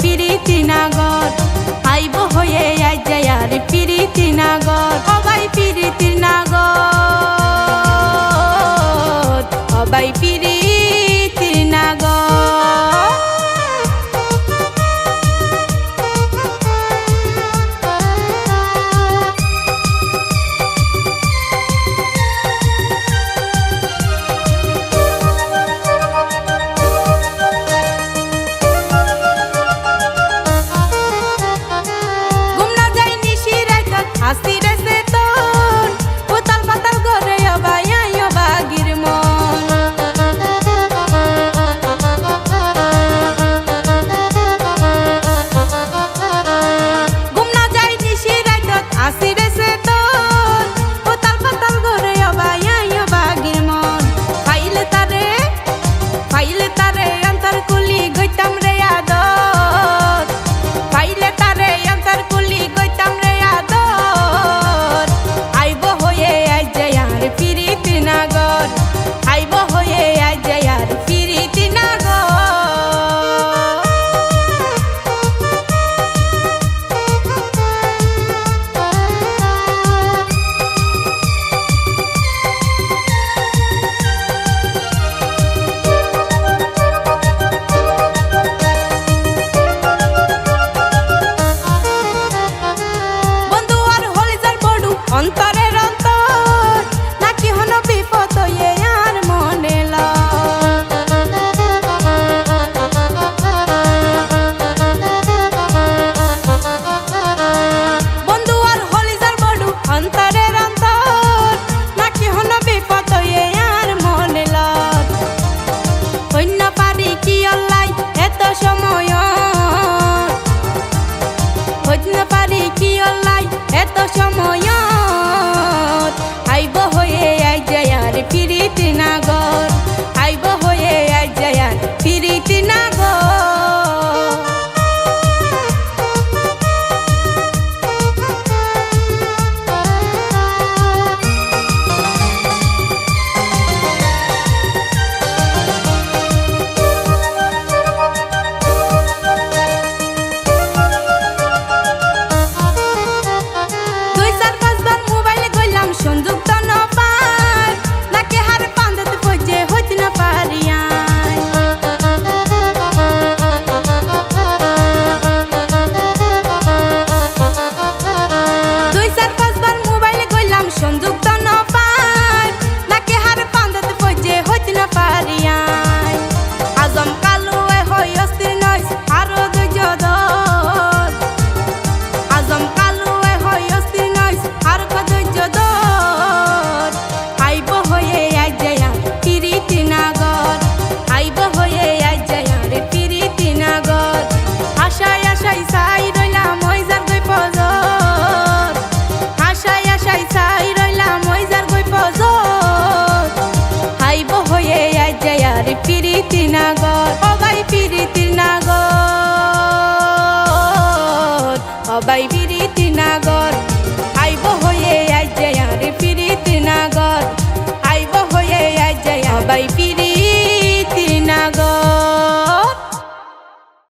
প্রীতি নাগর আইব হয়ে আজ যায়ার প্রীতি নাগর সবাই প্রীতি নাগর সবাই প্রীতি নাগর হাসি রেসে তোর উতাল পাতাল করে অবাই বাগির মন ঘুম না যায় নিশি রাইতত হাসি রেসে তোর উতাল পাতাল করে অবাই বাগির মন ফাইলে তারে অন্তর কুলি গইতাম রে আদর ফাইলে তারে অন্তর কুলি গইতাম রে প্রীতি নাগর আইব হয়ে আজ যায়ার প্রীতি নাগর বন্ধু আর হলে যার বড়ু অন্তরের অন্তর নাকি হলো বিপদ এ আর মনে বন্ধু আর হলে যার বড়ু অন্তরের অন্তর নাকি হলো বিপদ এ আর মনে অন্য পারি কি অল্লাই এত সময় অন্য পারি কি অল্লাই এত সময় আইব হয়ে আজ যায়ার প্রীতি নাগর আইব হয়ে আজ যায়ার প্রীতি নাগর সংযুক্ত নপার নাকি হার পান্দত পজে হইত না পারিয়াই দুই চার পাঁচবার মোবাইলে কইলাম সংযুক্ত নপার নাকি হার পান্দত পজে হইত না পারিয়াই আজম কালু হই অস্থির নইস আরো ধৈর্য ধর আজম কালু হই অস্থির নইস আর ধৈর্য ধর আইব হয়ে আজ যায়ার প্রীতি নাগর আইব হয়ে আজ যায়ার প্রীতি নাগর আশায় আশায় চাই রইলাম ওই যার গই পজর আশায় আশায় চাই রইলাম ওই যার গই পজর আইব হয়ে আজ যায়ার প্রীতি নাগর সবাই প্রীতি নাগর সবাই প্রীতি নাগর আইব হয়ে আজ যায়ার প্রীতি নাগর আইব হয়ে আজ যায়ার সবাই